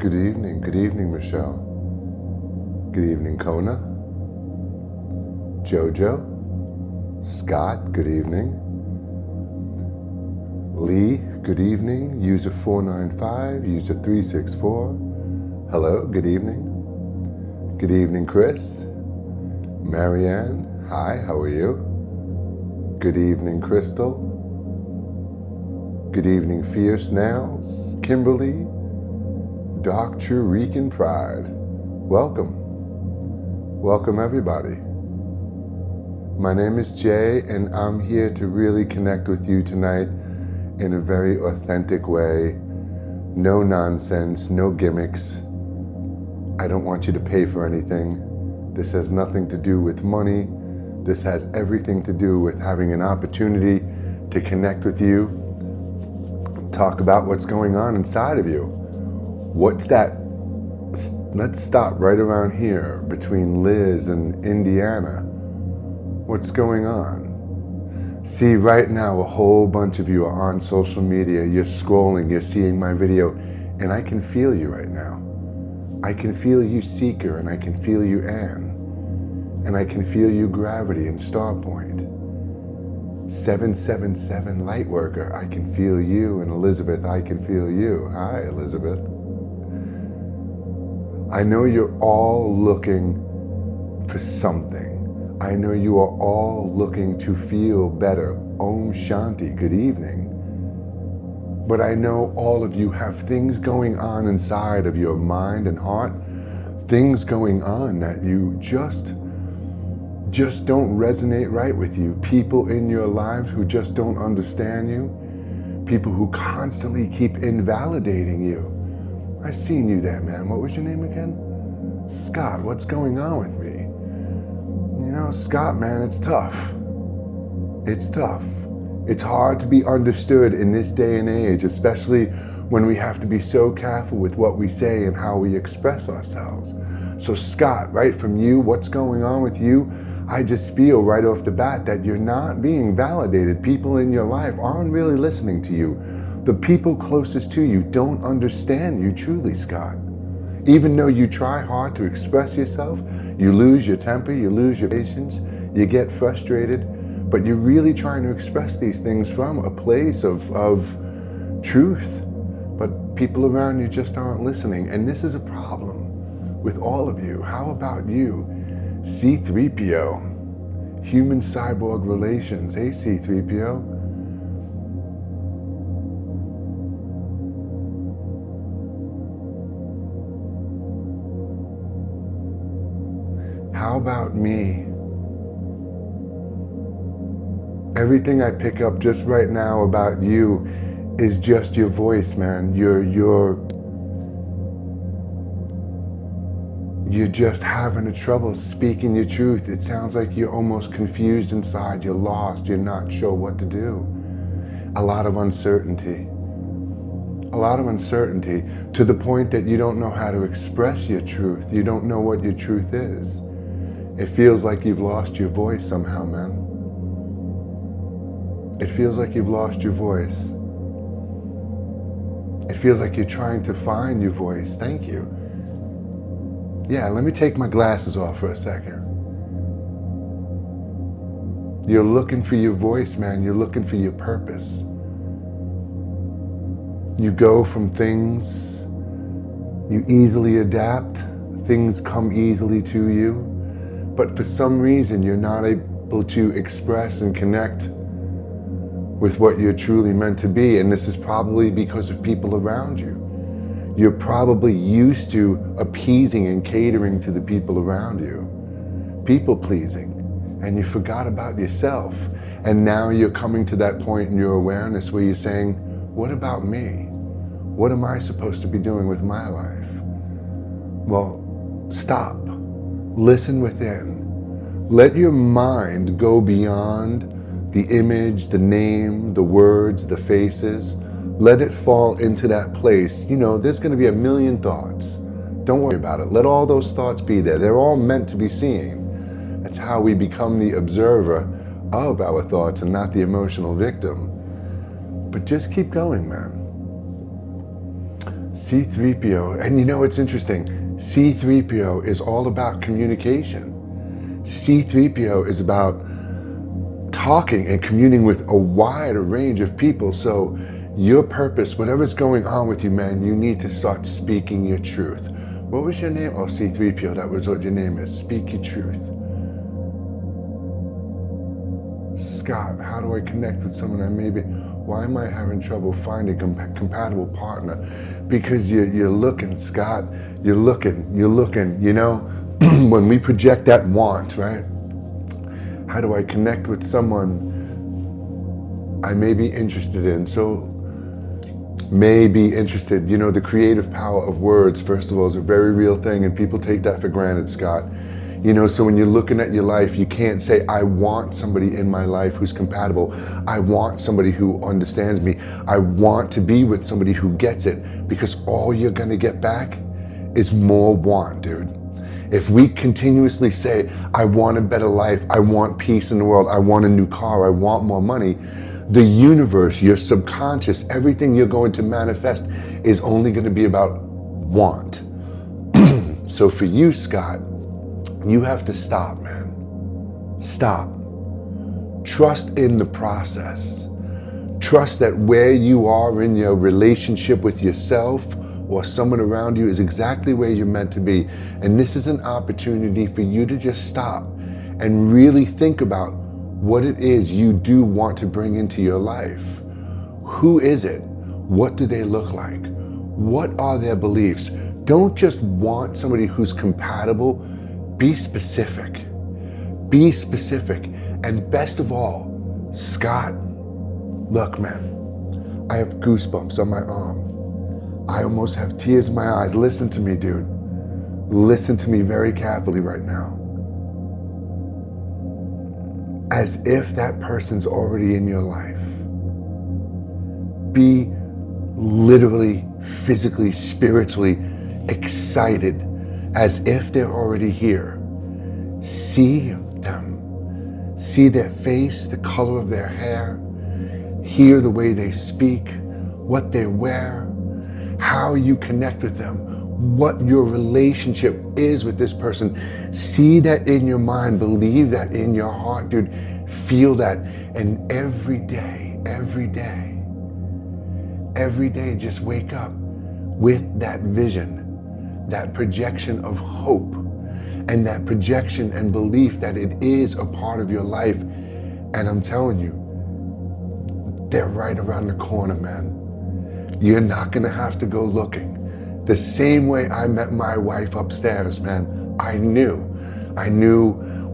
Good evening, Michelle. Good evening, Kona. Jojo. Scott, good evening. Lee, good evening. User 495, user 364. Hello, good evening. Good evening, Chris. Marianne, hi, how are you? Good evening, Crystal. Good evening, Fierce Nails. Kimberly. Dr. Rican Pride. Welcome. Welcome, everybody. My name is Jay, and I'm here to really connect with you tonight in a very authentic way. No nonsense, no gimmicks. I don't want you to pay for anything. This has nothing to do with money. This has everything to do with having an opportunity to connect with you, talk about what's going on inside of you. What's that? Let's stop right around here between Liz and Indiana. What's going on? See, right now, a whole bunch of you are on social media. You're scrolling, you're seeing my video, and I can feel you right now. I can feel you, Seeker, and I can feel you, Anne. And I can feel you, Gravity and Starpoint. 777 Lightworker, I can feel you, and Elizabeth, I can feel you. Hi, Elizabeth. I know you're all looking for something. I know you are all looking to feel better. Om Shanti, good evening. But I know all of you have things going on inside of your mind and heart, things going on that you just don't resonate right with you. People in your lives who just don't understand you. People who constantly keep invalidating you. I seen you there, man. What was your name again? Scott, what's going on with me? You know, Scott, man, it's tough. It's tough. It's hard to be understood in this day and age, especially when we have to be so careful with what we say and how we express ourselves. So Scott, right from you, what's going on with you? I just feel right off the bat that you're not being validated. People in your life aren't really listening to you. The people closest to you don't understand you truly, Scott. Even though you try hard to express yourself, you lose your temper, you lose your patience, you get frustrated, but you're really trying to express these things from a place of truth. But people around you just aren't listening, and this is a problem with all of you. How about you? C-3PO, Human Cyborg Relations. Hey, C-3PO. How about me? Everything I pick up just right now about you is just your voice, man. You're just having a trouble speaking your truth. It sounds like you're almost confused inside. You're lost. You're not sure what to do. A lot of uncertainty. A lot of uncertainty to the point that you don't know how to express your truth. You don't know what your truth is. It feels like you've lost your voice somehow, man. It feels like you've lost your voice. It feels like you're trying to find your voice. Thank you. Yeah, let me take my glasses off for a second. You're looking for your voice, man. You're looking for your purpose. You go from things, you easily adapt, things come easily to you, but for some reason you're not able to express and connect with what you're truly meant to be, and this is probably because of people around you. You're probably used to appeasing and catering to the people around you, people pleasing, and you forgot about yourself. And now you're coming to that point in your awareness where you're saying, what about me? What am I supposed to be doing with my life? Well, stop. Listen within. Let your mind go beyond the image, the name, the words, the faces. Let it fall into that place. You know, there's going to be a million thoughts. Don't worry about it. Let all those thoughts be there. They're all meant to be seen. That's how we become the observer of our thoughts and not the emotional victim. But just keep going, man. C3PO, and you know what's interesting? C3PO is all about communication. C3PO is about talking and communing with a wider range of people. So your purpose, whatever's going on with you, man, you need to start speaking your truth. What was your name? Oh, C3PO, that was what your name is. Speak your truth. Scott, how do I connect with someone why am I having trouble finding a compatible partner? Because you're looking, Scott, you're looking, you know, when we project that want, right? How do I connect with someone I may be interested in? So, may be interested, you know, the creative power of words, first of all, is a very real thing, and people take that for granted, Scott. You know, so when you're looking at your life, you can't say, I want somebody in my life who's compatible. I want somebody who understands me. I want to be with somebody who gets it, because all you're gonna get back is more want, dude. If we continuously say, I want a better life, I want peace in the world, I want a new car, I want more money, the universe, your subconscious, everything you're going to manifest is only going to be about want. So for you, Scott, you have to stop, man. Stop. Trust in the process. Trust that where you are in your relationship with yourself or someone around you is exactly where you're meant to be. And this is an opportunity for you to just stop and really think about what it is you do want to bring into your life. Who is it? What do they look like? What are their beliefs? Don't just want somebody who's compatible. Be specific. Be specific. And best of all, Scott, look, man, I have goosebumps on my arm. I almost have tears in my eyes. Listen to me, dude. Listen to me very carefully right now. As if that person's already in your life. Be literally, physically, spiritually excited as if they're already here. See them. See their face, the color of their hair. Hear the way they speak, what they wear, how you connect with them, what your relationship is with this person. See that in your mind, believe that in your heart, dude. Feel that. And every day, just wake up with that vision, that projection of hope, and that projection and belief that it is a part of your life. And I'm telling you, they're right around the corner, man. You're not gonna have to go looking. The same way I met my wife upstairs, man, I knew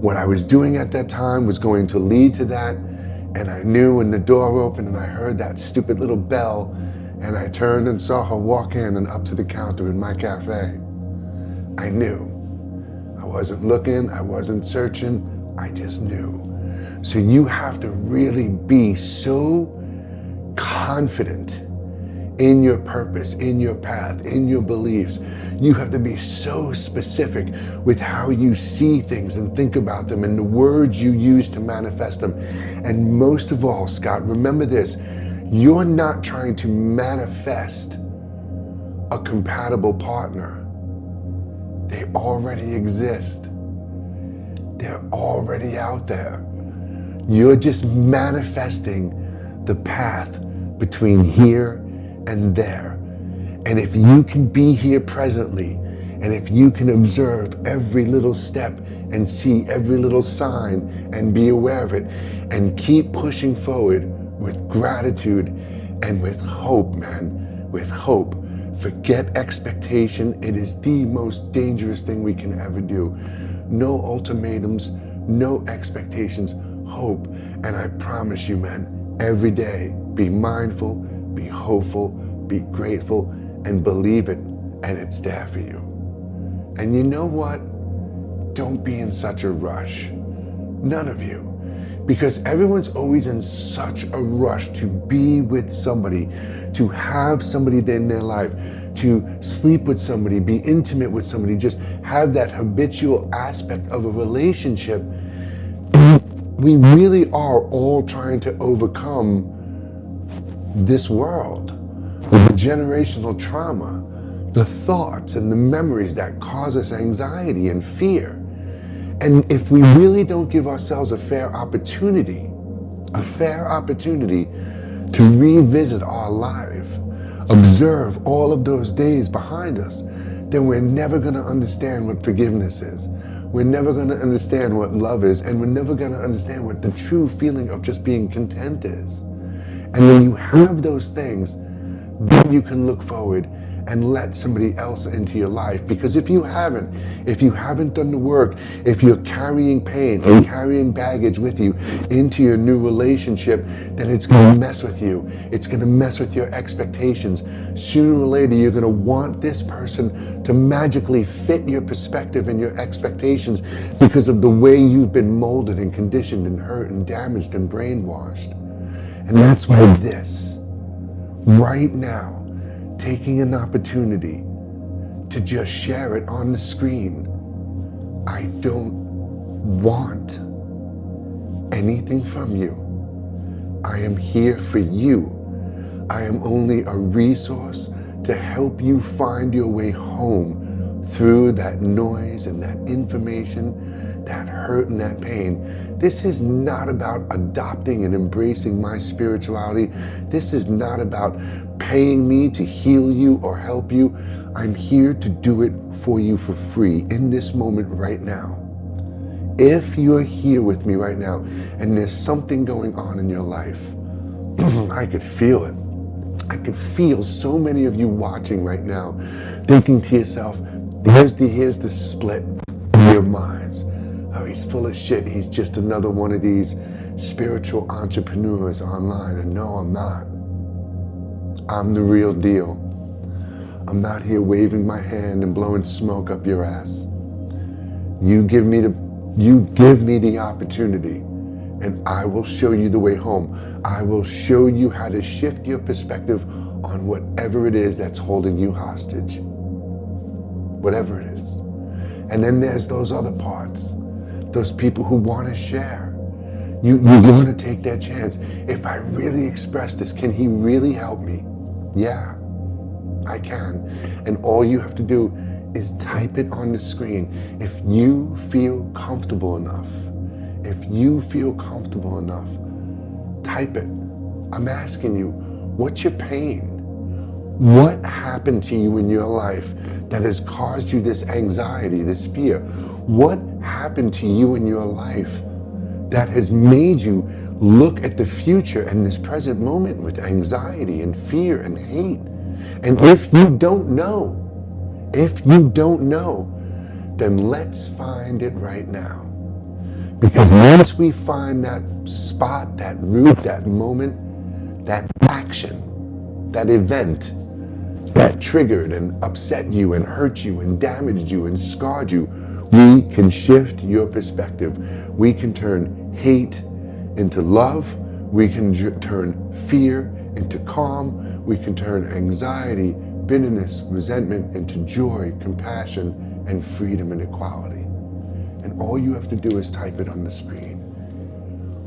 what I was doing at that time was going to lead to that. And I knew when the door opened and I heard that stupid little bell, and I turned and saw her walk in and up to the counter in my cafe. I knew. I wasn't looking, I wasn't searching, I just knew. So you have to really be so confident in your purpose, in your path, in your beliefs. You have to be so specific with how you see things and think about them and the words you use to manifest them. And most of all, Scott, remember this, you're not trying to manifest a compatible partner. They already exist. They're already out there. You're just manifesting the path between here and there. And if you can be here presently, and if you can observe every little step and see every little sign and be aware of it and keep pushing forward with gratitude and with hope, man, with hope. Forget expectation. It is the most dangerous thing we can ever do. No ultimatums, no expectations, hope. And I promise you, man, every day, be mindful, be hopeful, be grateful, and believe it, and it's there for you. And you know what? Don't be in such a rush. None of you. Because everyone's always in such a rush to be with somebody, to have somebody in their life, to sleep with somebody, be intimate with somebody, just have that habitual aspect of a relationship. We really are all trying to overcome this world with the generational trauma the thoughts and the memories that cause us anxiety and fear. And if we really don't give ourselves a fair opportunity to revisit our life, observe all of those days behind us, then we're never going to understand what forgiveness is. We're never going to understand what love is, and we're never going to understand what the true feeling of just being content is. And when you have those things, then you can look forward and let somebody else into your life. Because if you haven't done the work, if you're carrying pain and carrying baggage with you into your new relationship, then it's going to mess with you. It's going to mess with your expectations. Sooner or later, you're going to want this person to magically fit your perspective and your expectations because of the way you've been molded and conditioned and hurt and damaged and brainwashed. And that's why this, right now, taking an opportunity to just share it on the screen. I don't want anything from you. I am here for you. I am only a resource to help you find your way home through that noise and that information, that hurt and that pain. This is not about adopting and embracing my spirituality. This is not about paying me to heal you or help you. I'm here to do it for you for free in this moment right now. If you're here with me right now and there's something going on in your life, I could feel it. I could feel so many of you watching right now thinking to yourself, here's the split in your minds. Oh, he's full of shit. He's just another one of these spiritual entrepreneurs online. And no, I'm not. I'm the real deal. I'm not here waving my hand and blowing smoke up your ass. You give me the opportunity, and I will show you the way home. I will show you how to shift your perspective on whatever it is that's holding you hostage. Whatever it is. And then there's those other parts. Those people who want to share. You want to take that chance. If I really express this, can he really help me? Yeah, I can. And all you have to do is type it on the screen. If you feel comfortable enough, type it. I'm asking you, what's your pain? What happened to you in your life that has caused you this anxiety, this fear? What happened to you in your life that has made you look at the future and this present moment with anxiety and fear and hate? And if you don't know, then let's find it right now. Because once we find that spot, that root, that moment, that action, that event that triggered and upset you and hurt you and damaged you and scarred you, we can shift your perspective. We can turn hate into love. We can turn fear into calm. We can turn anxiety, bitterness, resentment into joy, compassion, and freedom and equality. And all you have to do is type it on the screen.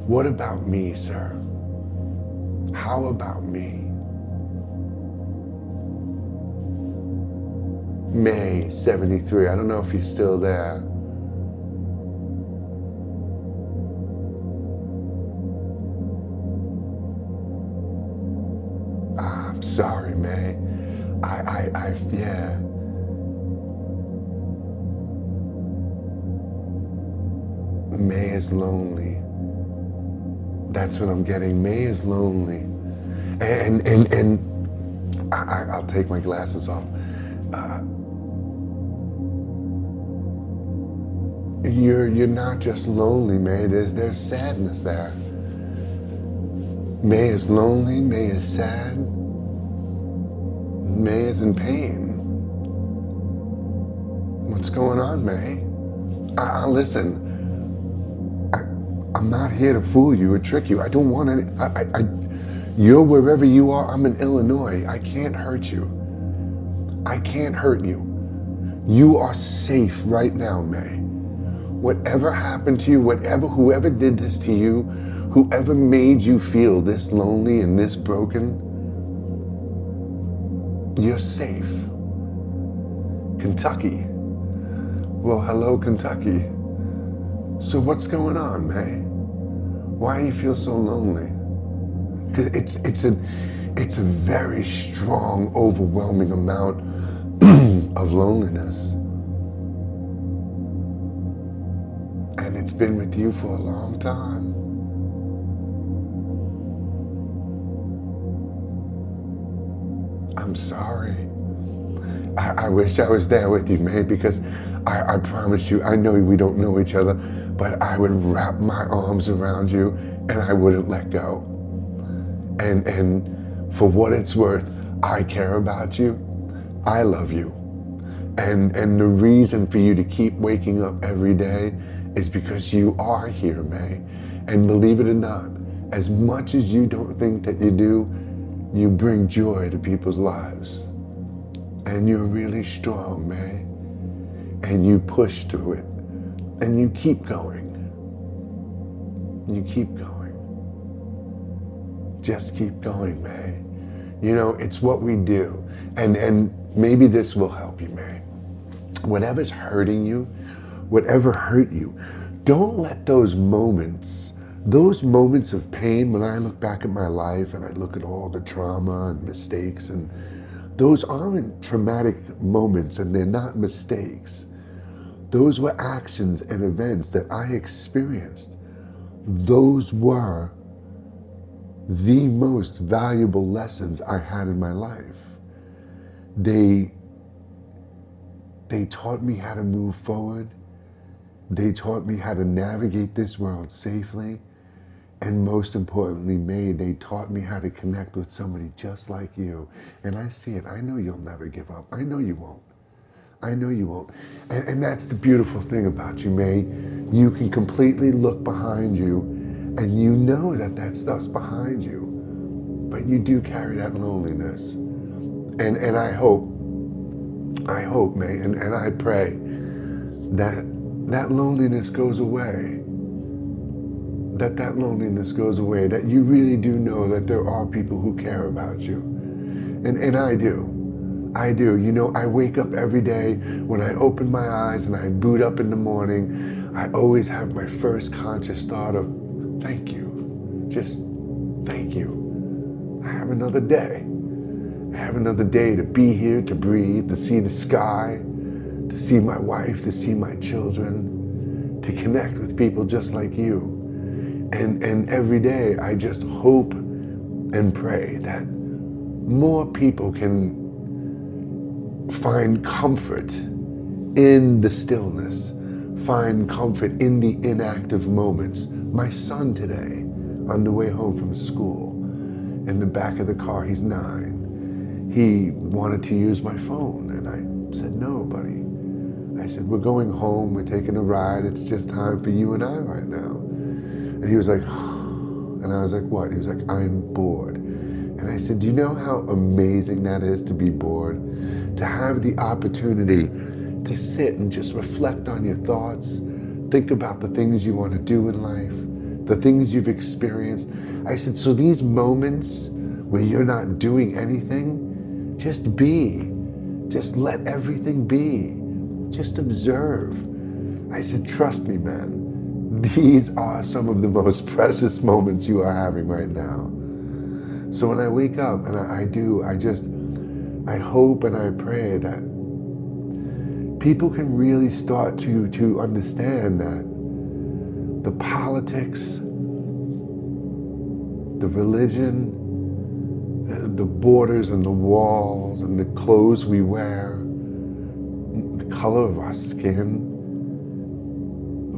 What about me, sir? How about me? May 73, I don't know if he's still there. I'm sorry, May. Yeah. May is lonely. That's what I'm getting. May is lonely. And I'll take my glasses off. You're not just lonely, May. There's sadness there. May is lonely. May is sad. May is in pain. What's going on, May? Listen. I'm not here to fool you or trick you. I don't want any. You're wherever you are. I'm in Illinois. I can't hurt you. I can't hurt you. You are safe right now, May. Whatever happened to you, whoever did this to you, whoever made you feel this lonely and this broken, you're safe. Kentucky. Well, hello, Kentucky. So what's going on, May? Why do you feel so lonely? Because it's a very strong, overwhelming amount of loneliness. And it's been with you for a long time. I'm sorry. I wish I was there with you, May, because I promise you, I know we don't know each other, but I would wrap my arms around you and I wouldn't let go. And for what it's worth, I care about you. I love you. And the reason for you to keep waking up every day is because you are here, May. And believe it or not, as much as you don't think that you do, you bring joy to people's lives. And you're really strong, May. And you push through it. And you keep going. You keep going. Just keep going, May. You know, it's what we do. And maybe this will help you, May. Whatever's hurting you, whatever hurt you, don't let those moments of pain, when I look back at my life and I look at all the trauma and mistakes, and those aren't traumatic moments and they're not mistakes. Those were actions and events that I experienced. Those were the most valuable lessons I had in my life. They taught me how to move forward. They taught me how to navigate this world safely. And most importantly, May, they taught me how to connect with somebody just like you. And I see it. I know you'll never give up. I know you won't. I know you won't. And that's the beautiful thing about you, May. You can completely look behind you and you know that that stuff's behind you. But you do carry that loneliness. And I hope, May, and I pray that that loneliness goes away. That loneliness goes away, that you really do know that there are people who care about you. And I do. You know, I wake up every day, when I open my eyes and I boot up in the morning, I always have my first conscious thought of, thank you. Just thank you. I have another day. I have another day to be here, to breathe, to see the sky, to see my wife, to see my children, to connect with people just like you. And every day I just hope and pray that more people can find comfort in the stillness, find comfort in the inactive moments. My son today, on the way home from school, in the back of the car, he's 9, he wanted to use my phone. And I said, no, buddy. I said, we're going home, we're taking a ride, it's just time for you and I right now. And he was like, and I was like, what? He was like, I'm bored. And I said, do you know how amazing that is to be bored? To have the opportunity to sit and just reflect on your thoughts, think about the things you want to do in life, the things you've experienced. I said, so these moments where you're not doing anything, just be. Just let everything be. Just observe. I said, trust me, man. These are some of the most precious moments you are having right now. So when I wake up, and I hope and I pray that people can really start to understand that the politics, the religion, the borders and the walls and the clothes we wear, the color of our skin,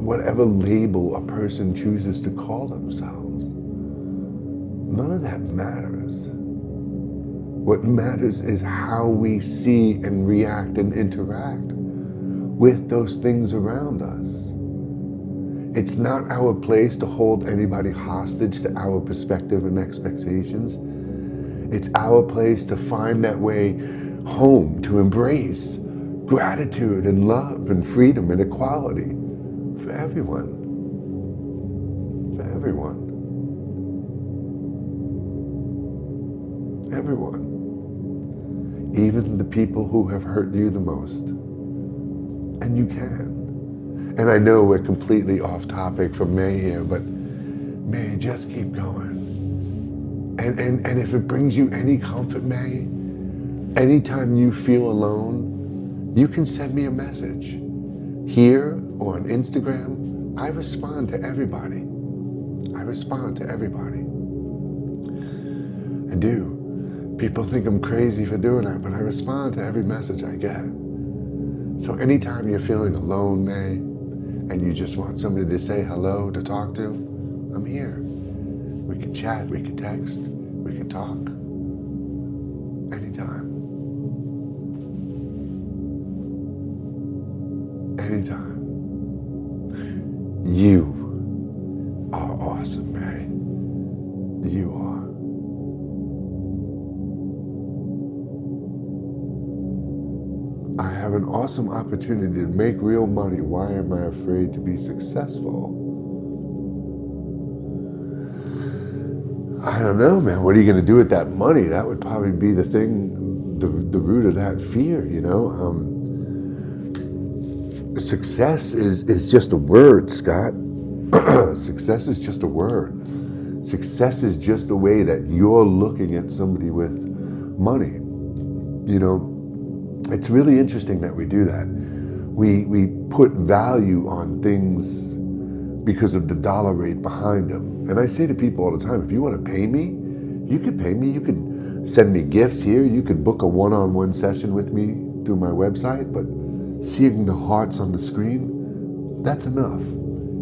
whatever label a person chooses to call themselves, none of that matters. What matters is how we see and react and interact with those things around us. It's not our place to hold anybody hostage to our perspective and expectations. It's our place to find that way home, to embrace gratitude and love and freedom and equality. For everyone. For everyone. Everyone. Even the people who have hurt you the most. And you can. And I know we're completely off topic from May here, but May, just keep going. And if it brings you any comfort, May, anytime you feel alone, you can send me a message. Here or on Instagram, I respond to everybody. I respond to everybody. I do. People think I'm crazy for doing that, but I respond to every message I get. So anytime you're feeling alone, May, and you just want somebody to say hello, to talk to, I'm here. We can chat, we can text, we can talk. Anytime. Anytime. You are awesome, May. You are. I have an awesome opportunity to make real money. Why am I afraid to be successful? I don't know, man. What are you going to do with that money? That would probably be the thing, the root of that fear, you know? Success is just a word, Scott. Success is just a word. Success is just a way that you're looking at somebody with money. You know, it's really interesting that we do that. We put value on things because of the dollar rate behind them. And I say to people all the time, if you want to pay me, you could pay me. You could send me gifts here. You could book a one-on-one session with me through my website. But seeing the hearts on the screen, that's enough.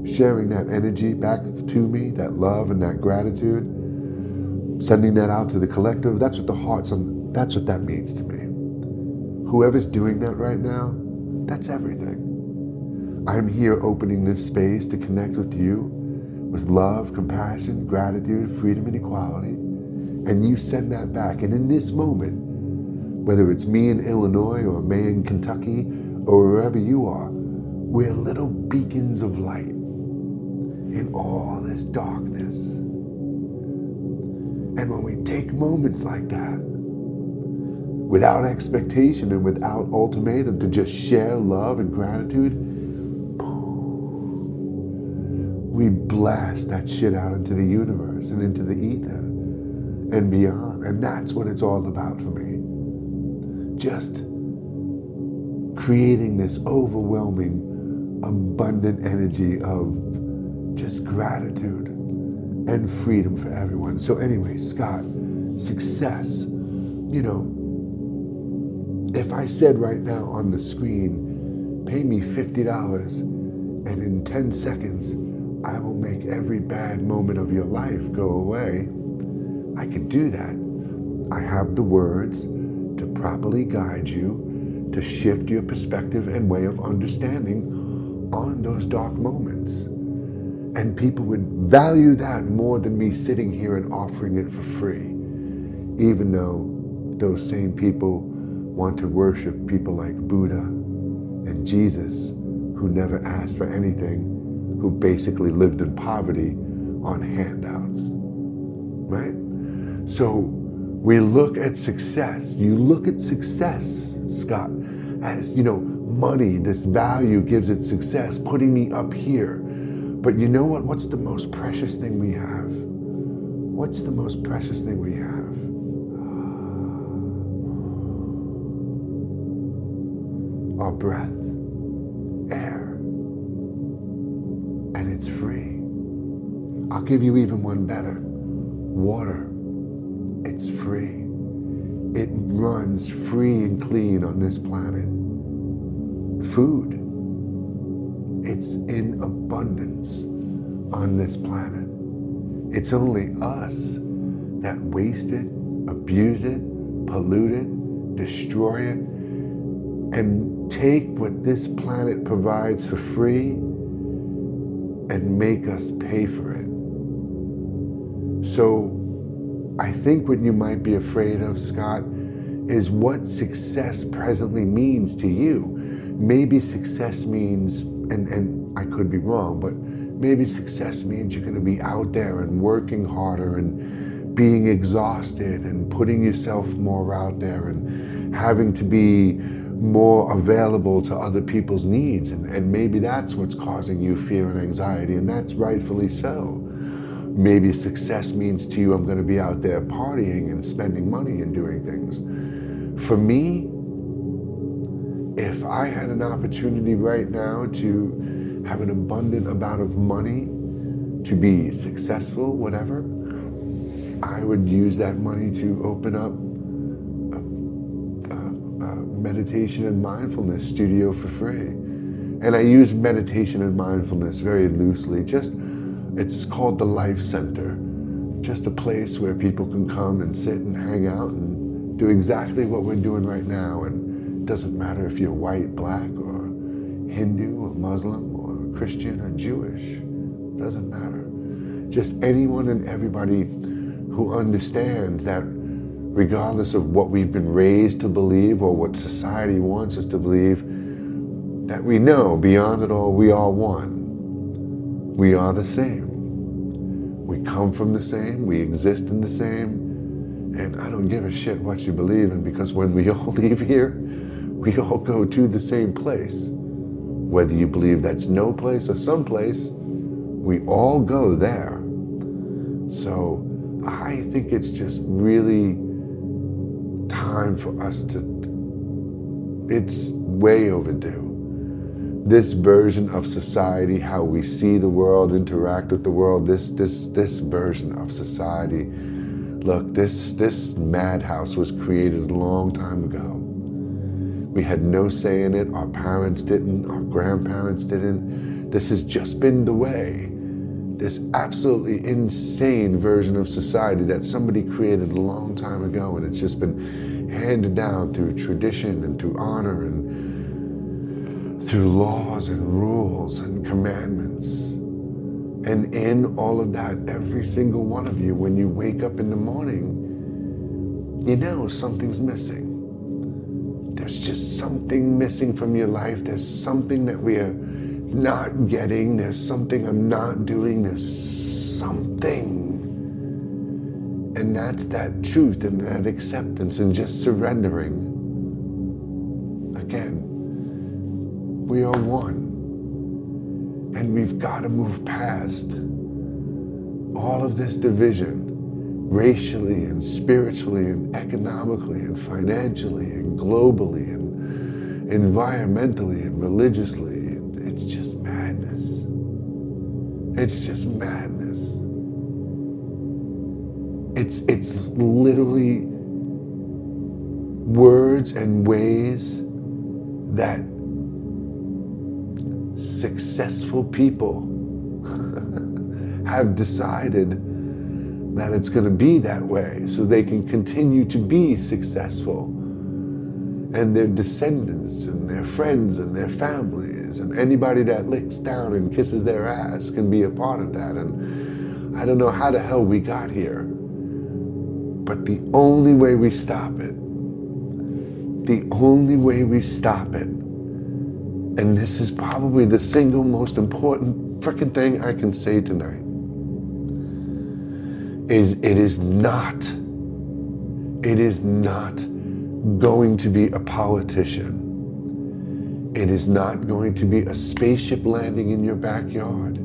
Sharing that energy back to me, that love and that gratitude, sending that out to the collective, that's what the hearts on, that's what that means to me. Whoever's doing that right now, that's everything. I'm here opening this space to connect with you with love, compassion, gratitude, freedom, and equality. And you send that back. And in this moment, whether it's me in Illinois or May in Kentucky or wherever you are, we're little beacons of light in all this darkness. And when we take moments like that, without expectation and without ultimatum, to just share love and gratitude, we blast that shit out into the universe and into the ether and beyond. And that's what it's all about for me. Just creating this overwhelming, abundant energy of just gratitude and freedom for everyone. So anyway, Scott, success, you know, if I said right now on the screen, pay me $50 and in 10 seconds, I will make every bad moment of your life go away, I could do that. I have the words to properly guide you, to shift your perspective and way of understanding on those dark moments. And people would value that more than me sitting here and offering it for free, even though those same people want to worship people like Buddha and Jesus, who never asked for anything, who basically lived in poverty on handouts, right? So we look at success. You look at success, Scott, as, you know, money, this value gives it success, putting me up here. But you know what? What's the most precious thing we have? What's the most precious thing we have? Our breath, air, and it's free. I'll give you even one better. Water, it's free. It runs free and clean on this planet. Food, it's in abundance on this planet. It's only us that waste it, abuse it, pollute it, destroy it, and take what this planet provides for free and make us pay for it. So I think what you might be afraid of, Scott, is what success presently means to you. Maybe success means, and I could be wrong, but maybe success means you're going to be out there and working harder and being exhausted and putting yourself more out there and having to be more available to other people's needs. And maybe that's what's causing you fear and anxiety, and that's rightfully so. Maybe success means to you, I'm going to be out there partying and spending money and doing things. For me, if I had an opportunity right now to have an abundant amount of money, to be successful, whatever, I would use that money to open up a meditation and mindfulness studio for free. And I use meditation and mindfulness very loosely. It's called the Life Center. Just a place where people can come and sit and hang out and do exactly what we're doing right now. And it doesn't matter if you're white, black, or Hindu, or Muslim, or Christian, or Jewish. It doesn't matter. Just anyone and everybody who understands that regardless of what we've been raised to believe or what society wants us to believe, that we know beyond it all, we are one. We are the same. We come from the same, we exist in the same, and I don't give a shit what you believe in, because when we all leave here, we all go to the same place. Whether you believe that's no place or some place, we all go there. So I think it's just really time for us it's way overdue. This version of society, how we see the world, interact with the world, this version of society, look, this madhouse was created a long time ago. We had no say in it, our parents didn't, our grandparents didn't. This has just been the way. This absolutely insane version of society that somebody created a long time ago, and it's just been handed down through tradition and through honor and through laws and rules and commandments. And in all of that, every single one of you, when you wake up in the morning, you know something's missing. There's just something missing from your life. There's something that we are not getting. There's something I'm not doing. There's something. And that's that truth and that acceptance and just surrendering. Again, we are one. And we've got to move past all of this division, racially and spiritually and economically and financially and globally and environmentally and religiously. It's just madness. It's just madness. It's literally words and ways that successful people have decided that it's going to be that way so they can continue to be successful. And their descendants and their friends and their families and anybody that licks down and kisses their ass can be a part of that. And I don't know how the hell we got here, but the only way we stop it, and this is probably the single most important frickin' thing I can say tonight, is it is not going to be a politician. It is not going to be a spaceship landing in your backyard.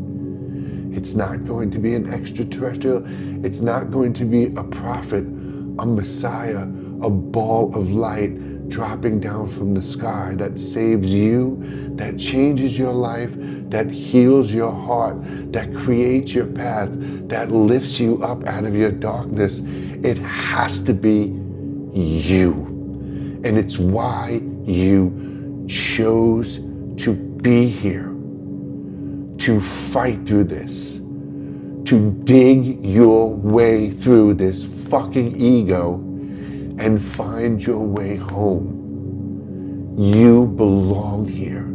It's not going to be an extraterrestrial. It's not going to be a prophet, a messiah, a ball of light dropping down from the sky that saves you, that changes your life, that heals your heart, that creates your path, that lifts you up out of your darkness. It has to be you. And it's why you chose to be here, to fight through this, to dig your way through this fucking ego and find your way home. You belong here.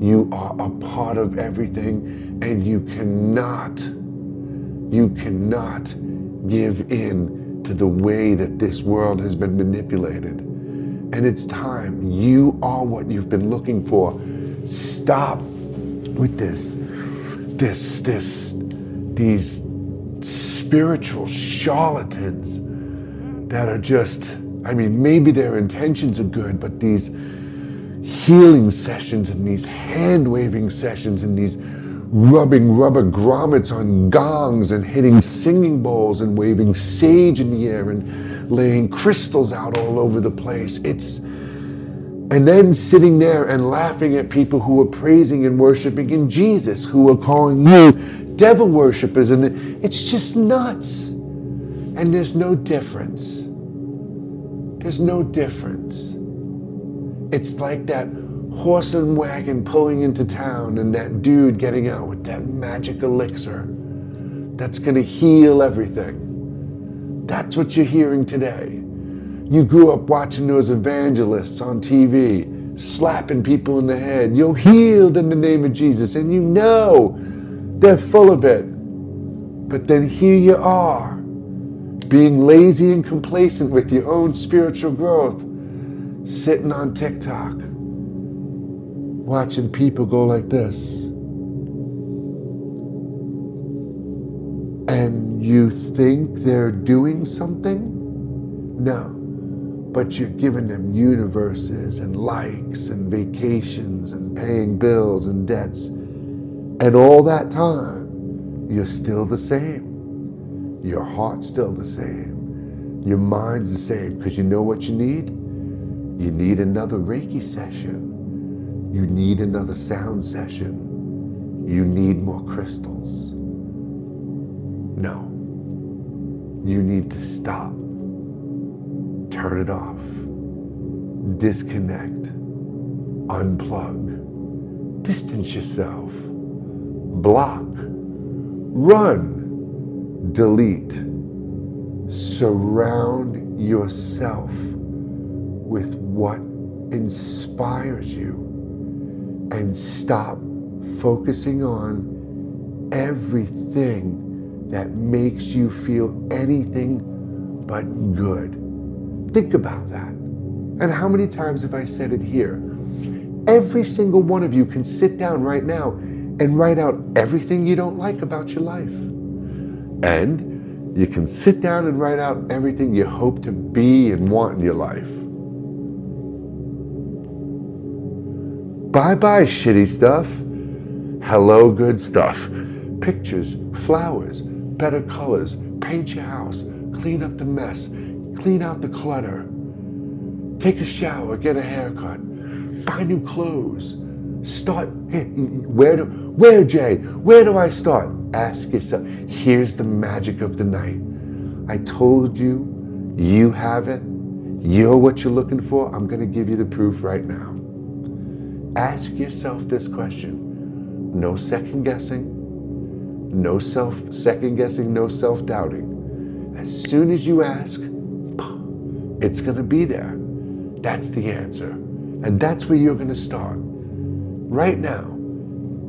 You are a part of everything, and you cannot give in to the way that this world has been manipulated. And it's time. You are what you've been looking for. Stop with these spiritual charlatans that are just, I mean, maybe their intentions are good, but these healing sessions and these hand-waving sessions and these rubbing rubber grommets on gongs and hitting singing bowls and waving sage in the air and laying crystals out all over the place. And then sitting there and laughing at people who are praising and worshiping in Jesus, who are calling you devil worshippers, and it's just nuts. And there's no difference. There's no difference. It's like that horse and wagon pulling into town and that dude getting out with that magic elixir that's going to heal everything. That's what you're hearing today. You grew up watching those evangelists on TV, slapping people in the head. You're healed in the name of Jesus, and you know they're full of it. But then here you are, being lazy and complacent with your own spiritual growth, sitting on TikTok, watching people go like this. And you think they're doing something? No. But you're giving them universes and likes and vacations and paying bills and debts. And all that time, you're still the same. Your heart's still the same. Your mind's the same, because you know what you need? You need another Reiki session. You need another sound session. You need more crystals. No. You need to stop. Turn it off. Disconnect. Unplug. Distance yourself. Block. Run. Delete. Surround yourself with what inspires you, and stop focusing on everything that makes you feel anything but good. Think about that. And how many times have I said it here? Every single one of you can sit down right now and write out everything you don't like about your life. And you can sit down and write out everything you hope to be and want in your life. Bye-bye shitty stuff. Hello good stuff. Pictures, flowers, better colors, paint your house, clean up the mess, clean out the clutter, take a shower, get a haircut, buy new clothes, start, where do I start? Ask yourself. Here's the magic of the night. I told you, you have it. You're what you're looking for. I'm going to give you the proof right now. Ask yourself this question. No second guessing, no second guessing, no self-doubting. As soon as you ask, it's going to be there. That's the answer. And that's where you're going to start. Right now,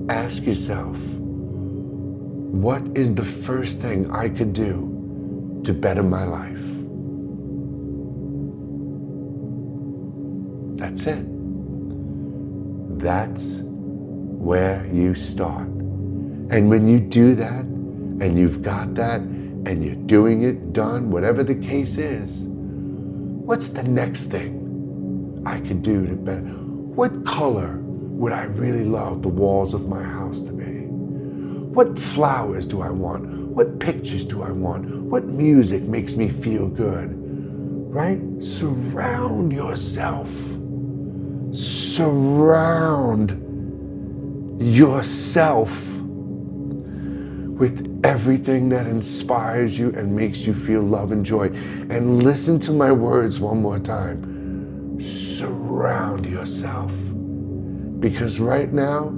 ask yourself, what is the first thing I could do to better my life? That's it. That's where you start. And when you do that, and you've got that, and you're doing it, done, whatever the case is, what's the next thing I could do to better? What color would I really love the walls of my house to be? What flowers do I want? What pictures do I want? What music makes me feel good? Right? Surround yourself. Surround yourself with everything that inspires you and makes you feel love and joy. And listen to my words one more time. Surround yourself. Because right now,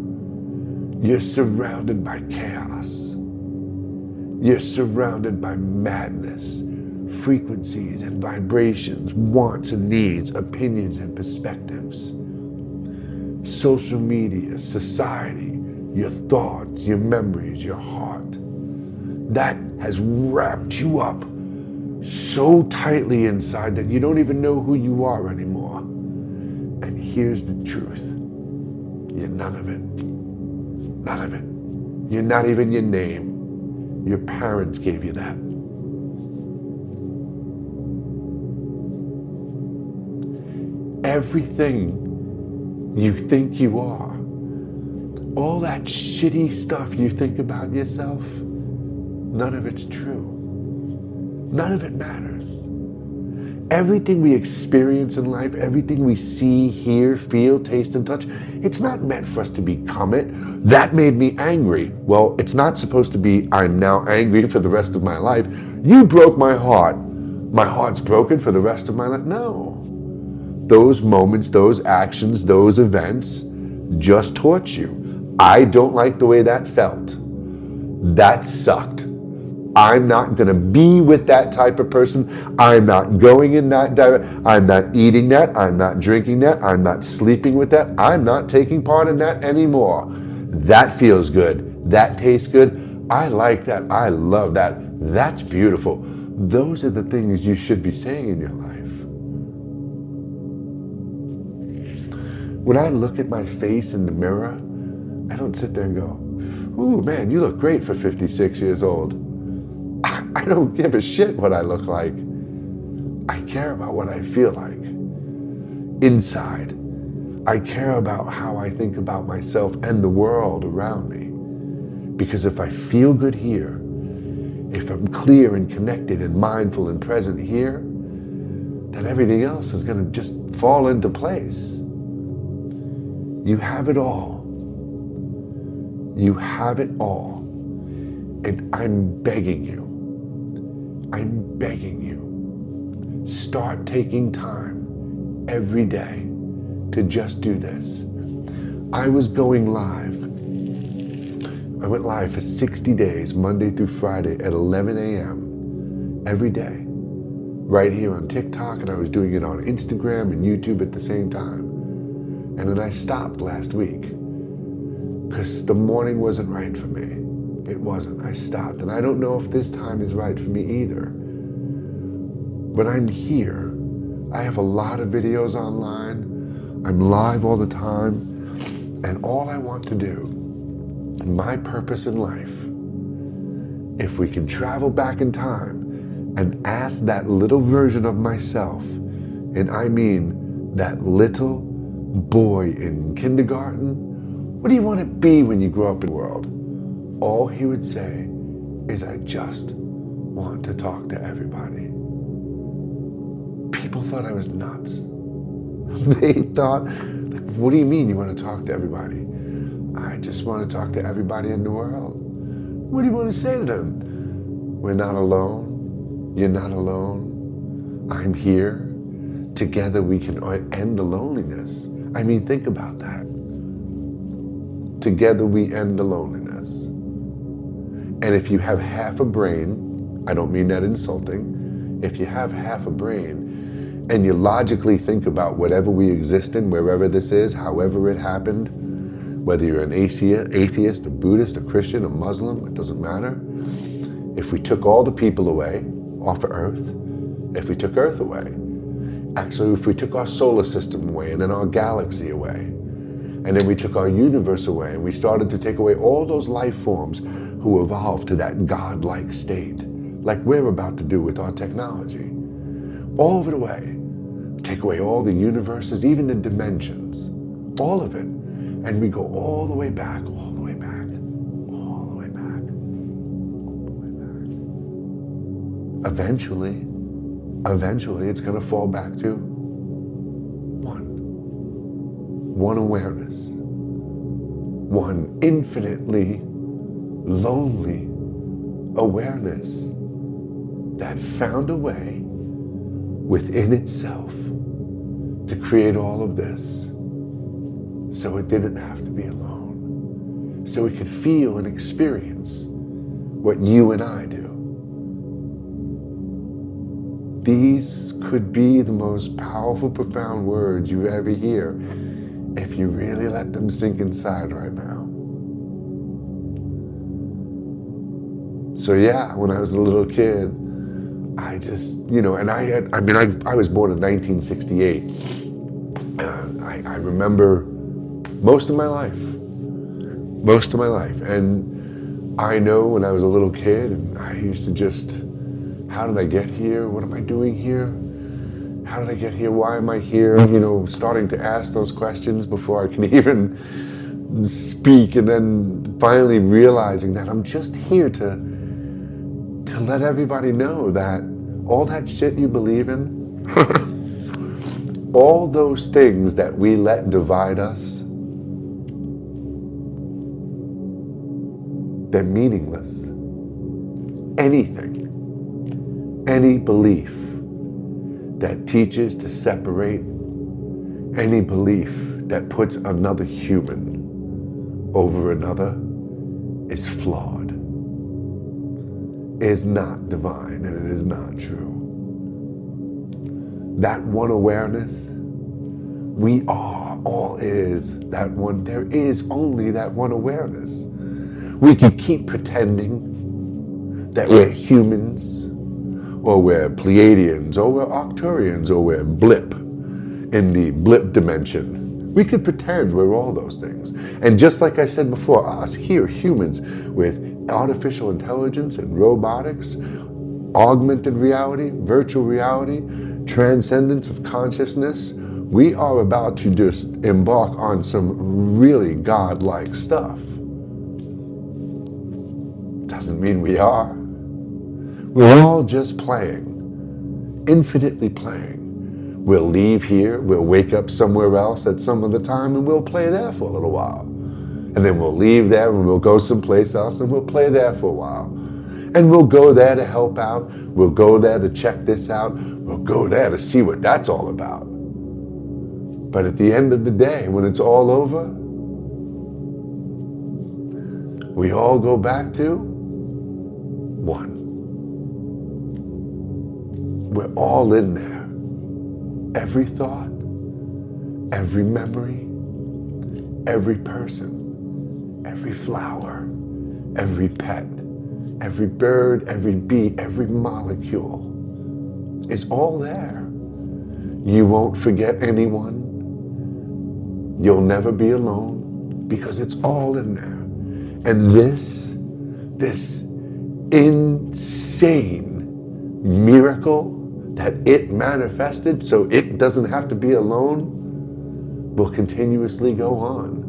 you're surrounded by chaos. You're surrounded by madness, frequencies and vibrations, wants and needs, opinions and perspectives. Social media, society, your thoughts, your memories, your heart. That has wrapped you up so tightly inside that you don't even know who you are anymore. And here's the truth. You're none of it. None of it. You're not even your name. Your parents gave you that. Everything you think you are. All that shitty stuff you think about yourself, none of it's true. None of it matters. Everything we experience in life, everything we see, hear, feel, taste, and touch, it's not meant for us to become it. That made me angry. Well, it's not supposed to be, I'm now angry for the rest of my life. You broke my heart. My heart's broken for the rest of my life. No. Those moments, those actions, those events just taught you. I don't like the way that felt. That sucked. I'm not going to be with that type of person. I'm not going in that direction. I'm not eating that. I'm not drinking that. I'm not sleeping with that. I'm not taking part in that anymore. That feels good. That tastes good. I like that. I love that. That's beautiful. Those are the things you should be saying in your life. When I look at my face in the mirror, I don't sit there and go, ooh, man, you look great for 56 years old. I don't give a shit what I look like. I care about what I feel like inside. I care about how I think about myself and the world around me. Because if I feel good here, if I'm clear and connected and mindful and present here, then everything else is going to just fall into place. You have it all. You have it all. And I'm begging you, start taking time every day to just do this. I was going live. I went live for 60 days, Monday through Friday at 11 a.m. every day, right here on TikTok, and I was doing it on Instagram and YouTube at the same time. And then I stopped last week because the morning wasn't right for me. It wasn't. I stopped. And I don't know if this time is right for me either. But I'm here. I have a lot of videos online. I'm live all the time. And all I want to do, my purpose in life, if we can travel back in time and ask that little version of myself, and I mean that little boy in kindergarten, what do you want to be when you grow up in the world? All he would say is, I just want to talk to everybody. People thought I was nuts. They thought, like, what do you mean you want to talk to everybody? I just want to talk to everybody in the world. What do you want to say to them? We're not alone. You're not alone. I'm here. Together we can end the loneliness. I mean, think about that. Together we end the loneliness. And if you have half a brain, I don't mean that insulting, if you have half a brain and you logically think about whatever we exist in, wherever this is, however it happened, whether you're an atheist, a Buddhist, a Christian, a Muslim, it doesn't matter. If we took all the people away off of Earth, if we took Earth away, actually if we took our solar system away and then our galaxy away, and then we took our universe away and we started to take away all those life forms who evolved to that God-like state, like we're about to do with our technology. All of it away. Take away all the universes, even the dimensions, all of it. And we go all the way back, all the way back, all the way back, all the way back. Eventually it's going to fall back to one awareness, one infinitely lonely awareness that found a way within itself to create all of this so it didn't have to be alone, so it could feel and experience what you and I do. These could be the most powerful, profound words you ever hear if you really let them sink inside right now. So yeah, when I was a little kid, I just, and I was born in 1968. I remember most of my life. And I know when I was a little kid, and I used to just, how did I get here? What am I doing here? How did I get here? Why am I here? You know, starting to ask those questions before I can even speak, and then finally realizing that I'm just here to let everybody know that all that shit you believe in, all those things that we let divide us, they're meaningless. Anything, any belief that teaches to separate, any belief that puts another human over another is flawed, is not divine, and it is not true. That one awareness, we are, all is that one. There is only that one awareness. We can keep pretending that we're humans, or we're Pleiadians, or we're Arcturians, or we're blip in the blip dimension. We could pretend we're all those things. And just like I said before, us here, humans, with artificial intelligence and robotics, augmented reality, virtual reality, transcendence of consciousness, we are about to just embark on some really godlike stuff. Doesn't mean we are. We're all just playing, infinitely playing. We'll leave here, we'll wake up somewhere else at some other time, and we'll play there for a little while. And then we'll leave there and we'll go someplace else and we'll play there for a while. And we'll go there to help out. We'll go there to check this out. We'll go there to see what that's all about. But at the end of the day, when it's all over, we all go back to one. We're all in there. Every thought, every memory, every person, every flower, every pet, every bird, every bee, every molecule is all there. You won't forget anyone. You'll never be alone because it's all in there. And this insane miracle that it manifested so it doesn't have to be alone will continuously go on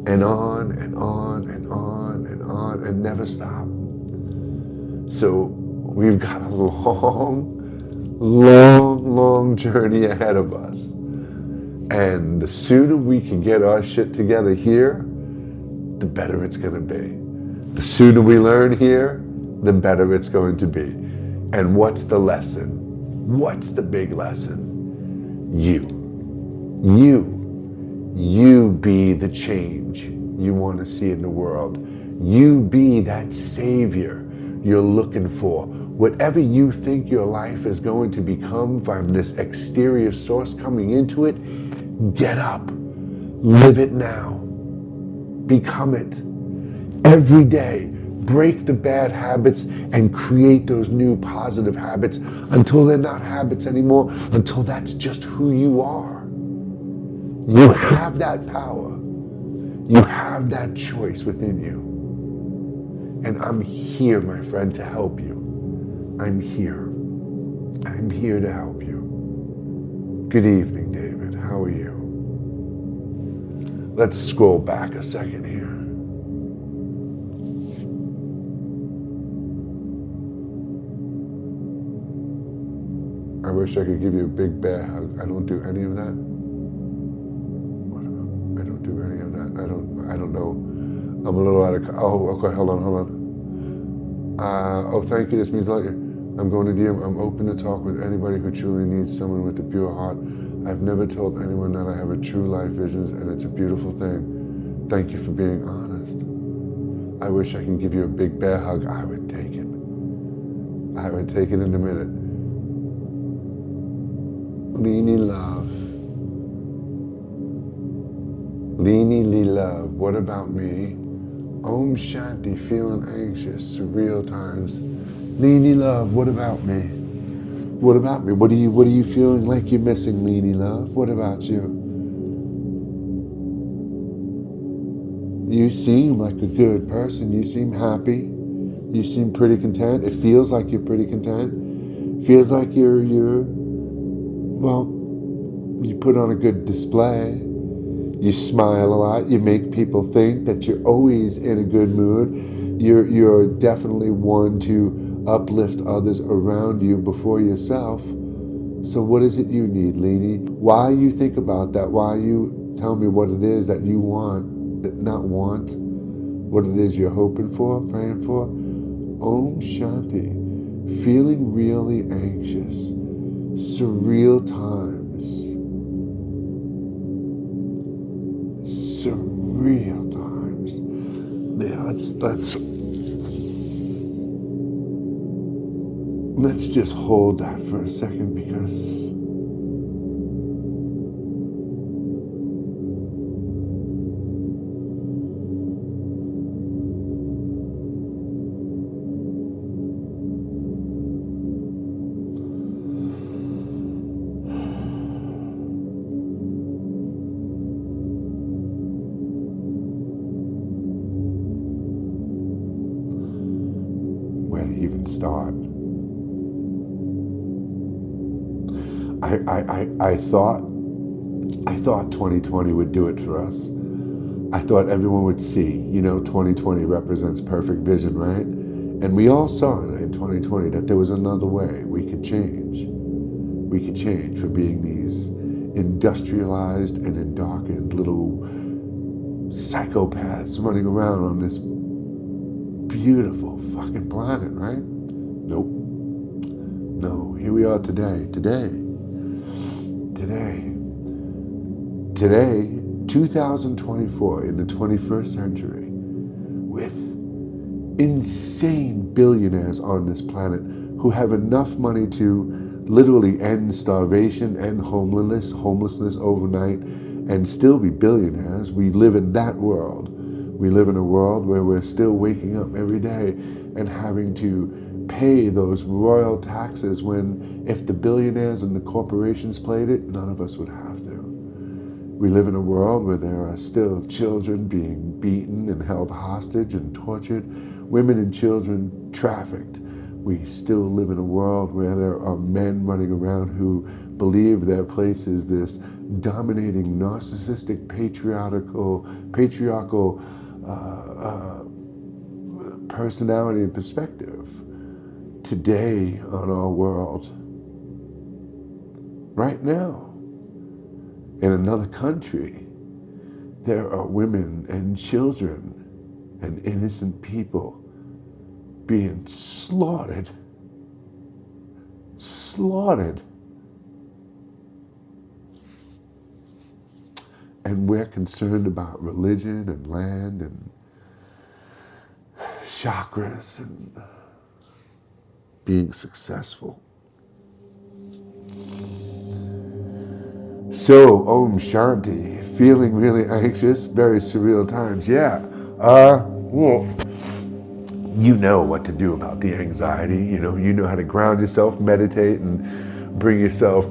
and on and on and on and on and never stop. So we've got a long journey ahead of us. And the sooner we can get our shit together here, the better it's going to be. The sooner we learn here, the better it's going to be. And what's the lesson? What's the big lesson? You be the change you want to see in the world. You be that savior you're looking for. Whatever you think your life is going to become from this exterior source coming into it, get up, live it now, become it. Every day, break the bad habits and create those new positive habits until they're not habits anymore, until that's just who you are. You have that power. You have that choice within you. And I'm here, my friend, to help you. I'm here. I'm here to help you. Good evening, David. How are you? Let's scroll back a second here. I wish I could give you a big bear hug. I don't do any of that. I don't do any of that. I don't know. I'm a little out of. Oh, okay. Hold on. Oh, thank you. This means a lot. I'm going to DM. I'm open to talk with anybody who truly needs someone with a pure heart. I've never told anyone that I have a true life visions, and it's a beautiful thing. Thank you for being honest. I wish I can give you a big bear hug. I would take it. I would take it in a minute. Leany love. Leany Lee love. What about me? Om Shanti, feeling anxious, surreal times. Leany love, what about me? What about me? What are you feeling like you're missing, Leany love? What about you? You seem like a good person. You seem happy. You seem pretty content. It feels like you're pretty content. Feels like you're Well, you put on a good display. You smile a lot. You make people think that you're always in a good mood. You're definitely one to uplift others around you before yourself. So what is it you need, Leanie? Why you think about that? Why you tell me what it is that you want, that not want, what it is you're hoping for, praying for? Om Shanti. Feeling really anxious. Surreal times. Surreal times. Yeah, let's just hold that for a second, because where to even start? I thought 2020 would do it for us. I thought everyone would see, 2020 represents perfect vision, right? And we all saw in 2020 that there was another way we could change. We could change from being these industrialized and darkened little psychopaths running around on this beautiful fucking planet, right? Nope. No, here we are today. Today, 2024, in the 21st century, with insane billionaires on this planet who have enough money to literally end starvation and homelessness overnight and still be billionaires. We live in that world. We live in a world where we're still waking up every day and having to pay those royal taxes when, if the billionaires and the corporations played it, none of us would have to. We live in a world where there are still children being beaten and held hostage and tortured, women and children trafficked. We still live in a world where there are men running around who believe their place is this dominating, narcissistic, patriarchal personality and perspective. Today on our world, right now, in another country, there are women and children and innocent people being slaughtered. And we're concerned about religion and land and chakras and being successful. So, Om Shanti, feeling really anxious, very surreal times. Yeah, well, you know what to do about the anxiety. You know how to ground yourself, meditate, and bring yourself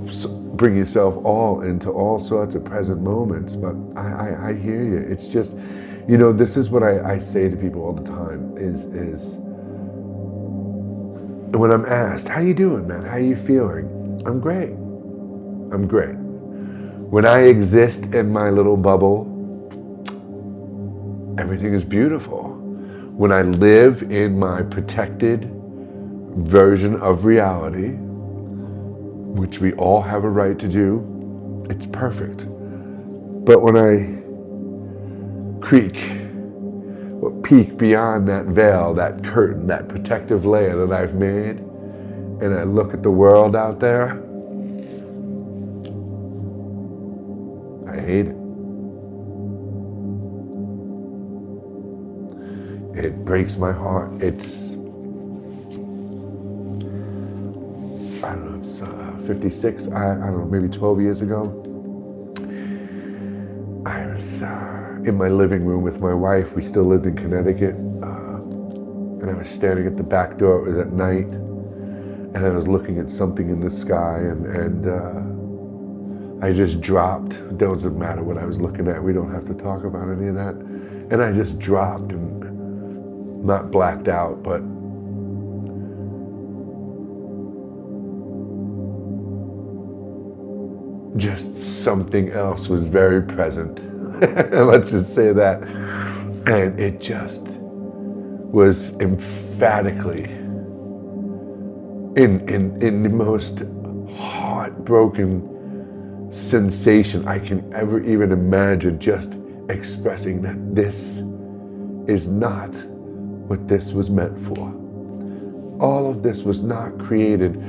all into all sorts of present moments. But I hear you. It's just, this is what I say to people all the time is when I'm asked, how you doing, man? How you feeling? I'm great. When I exist in my little bubble, everything is beautiful. When I live in my protected version of reality, which we all have a right to do, it's perfect. But when I peek beyond that veil, that curtain, that protective layer that I've made, and I look at the world out there, I hate it. It breaks my heart. It's, I don't know, it's 56, I don't know, maybe 12 years ago. I was in my living room with my wife. We still lived in Connecticut. And I was standing at the back door. It was at night. And I was looking at something in the sky, and I just dropped. It doesn't matter what I was looking at. We don't have to talk about any of that. And I just dropped, and not blacked out, but just something else was very present. Let's just say that. And it just was emphatically in the most heartbroken sensation I can ever even imagine, just expressing that this is not what this was meant for. All of this was not created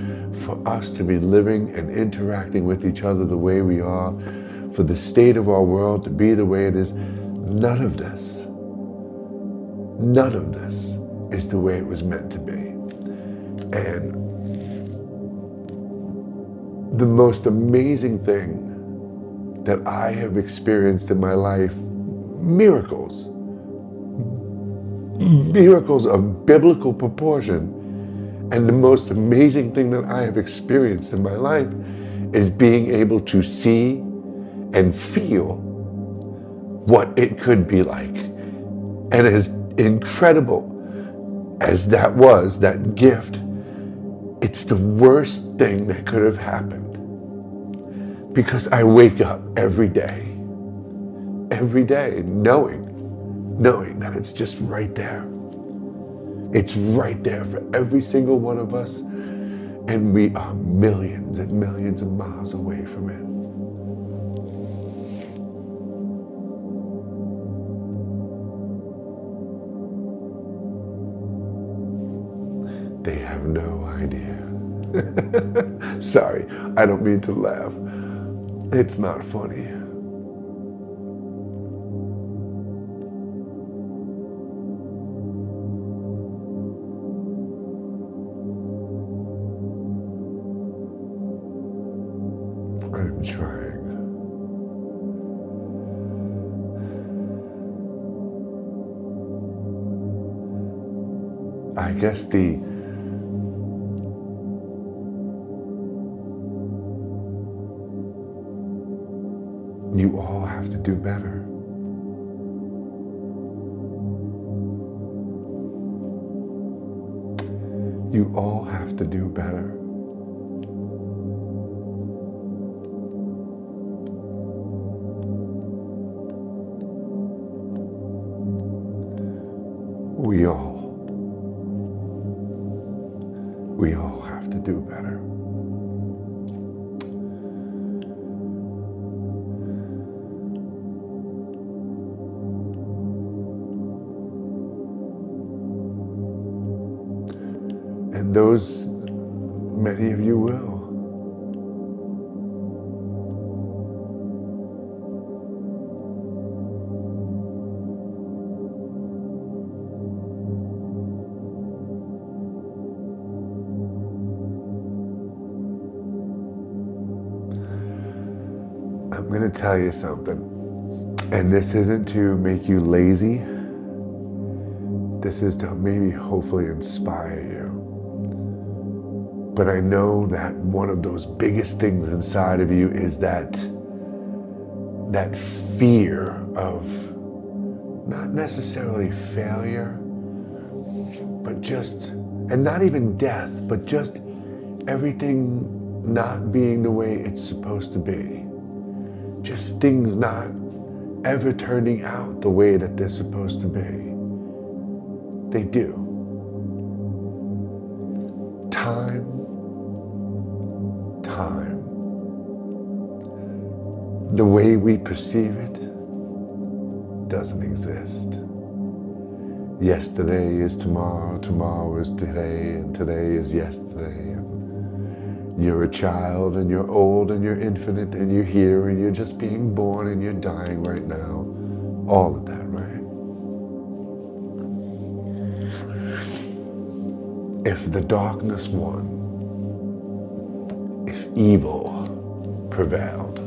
for us to be living and interacting with each other the way we are, for the state of our world to be the way it is. None of this is the way it was meant to be. And the most amazing thing that I have experienced in my life, miracles of biblical proportion, and the most amazing thing that I have experienced in my life is being able to see and feel what it could be like. And as incredible as that was, that gift, it's the worst thing that could have happened. Because I wake up every day knowing that it's just right there. It's right there for every single one of us, and we are millions and millions of miles away from it. They have no idea. Sorry, I don't mean to laugh. It's not funny. I'm trying. I guess you all have to do better. You all have to do better. We all have to do better. And those, many of you will. I'm going to tell you something, and this isn't to make you lazy. This is to maybe hopefully inspire you. But I know that one of those biggest things inside of you is that fear of not necessarily failure, but just, and not even death, but just everything not being the way it's supposed to be. Just things not ever turning out the way that they're supposed to be. They do. Time. The way we perceive it doesn't exist. Yesterday is tomorrow, tomorrow is today, and today is yesterday. And you're a child, and you're old, and you're infinite, and you're here, and you're just being born, and you're dying right now. All of that, right? If the darkness won, if evil prevailed,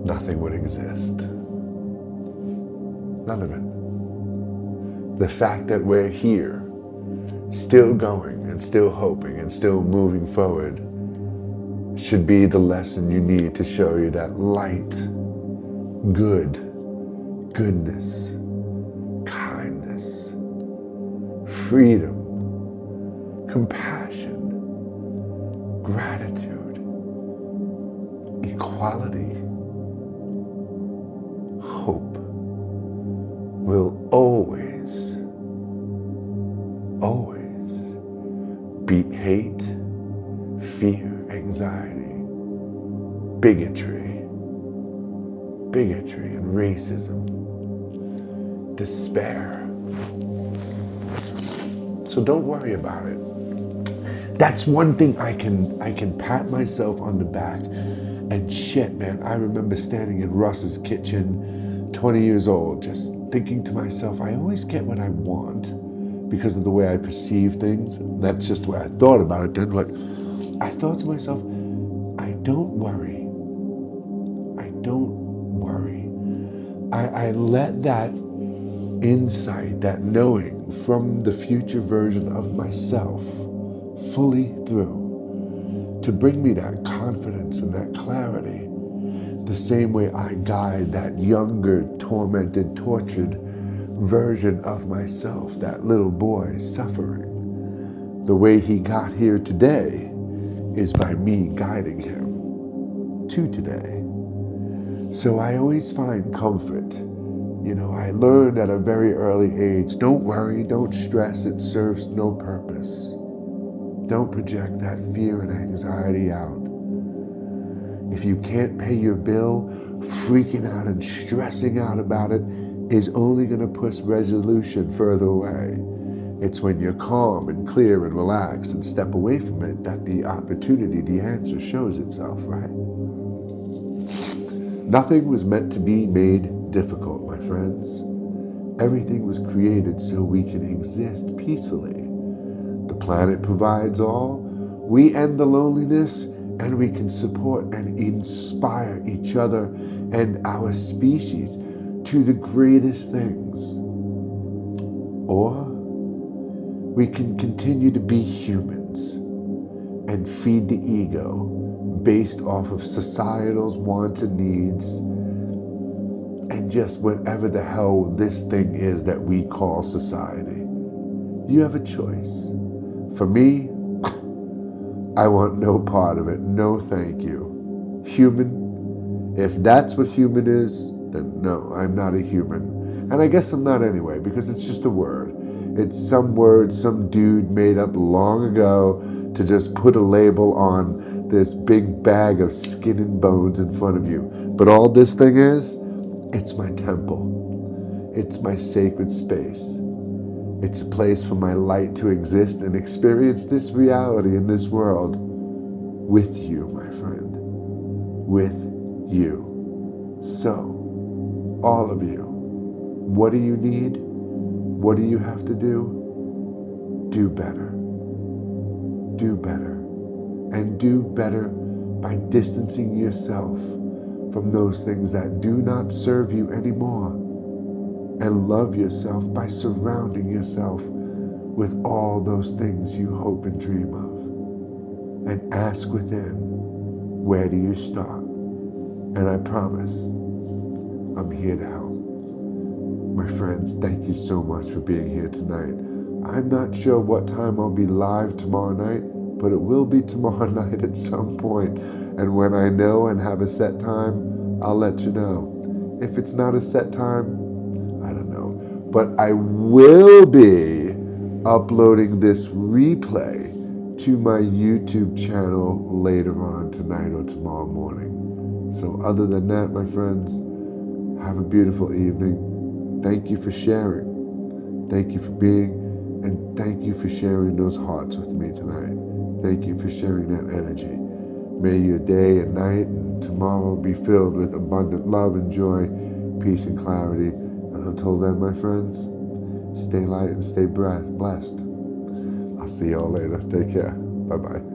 nothing would exist. None of it. The fact that we're here, still going and still hoping and still moving forward, should be the lesson you need to show you that light, goodness, kindness, freedom, compassion, gratitude, equality, hope will always, always beat hate, fear, anxiety, bigotry and racism, despair. So don't worry about it. That's one thing I can pat myself on the back. And shit, man, I remember standing in Russ's kitchen, 20 years old, just thinking to myself, I always get what I want because of the way I perceive things. That's just the way I thought about it then. But I thought to myself, I don't worry. I don't worry. I let that insight, that knowing from the future version of myself fully through to bring me that confidence and that clarity, the same way I guide that younger, tormented, tortured version of myself, that little boy suffering. The way he got here today is by me guiding him to today. So I always find comfort. You know, I learned at a very early age, don't worry, don't stress, it serves no purpose. Don't project that fear and anxiety out. If you can't pay your bill, freaking out and stressing out about it is only going to push resolution further away. It's when you're calm and clear and relaxed and step away from it that the opportunity, the answer shows itself, right? Nothing was meant to be made difficult, my friends. Everything was created so we can exist peacefully. The planet provides all. We end the loneliness and we can support and inspire each other and our species to the greatest things. Or we can continue to be humans and feed the ego based off of societal's wants and needs and just whatever the hell this thing is that we call society. You have a choice. For me, I want no part of it. No, thank you. Human, if that's what human is, then no, I'm not a human. And I guess I'm not anyway, because it's just a word. It's some word some dude made up long ago to just put a label on this big bag of skin and bones in front of you. But all this thing is, it's my temple. It's my sacred space. It's a place for my light to exist and experience this reality in this world with you, my friend. With you. So, all of you, what do you need? What do you have to do? Do better. Do better. And do better by distancing yourself from those things that do not serve you anymore. And love yourself by surrounding yourself with all those things you hope and dream of. And ask within, where do you start? And I promise, I'm here to help. My friends, thank you so much for being here tonight. I'm not sure what time I'll be live tomorrow night, but it will be tomorrow night at some point. And when I know and have a set time, I'll let you know. If it's not a set time, I don't know. But I will be uploading this replay to my YouTube channel later on tonight or tomorrow morning. So other than that, my friends, have a beautiful evening. Thank you for sharing. Thank you for being, and thank you for sharing those hearts with me tonight. Thank you for sharing that energy. May your day and night and tomorrow be filled with abundant love and joy, peace and clarity. And until then, my friends, stay light and stay blessed. I'll see y'all later. Take care. Bye-bye.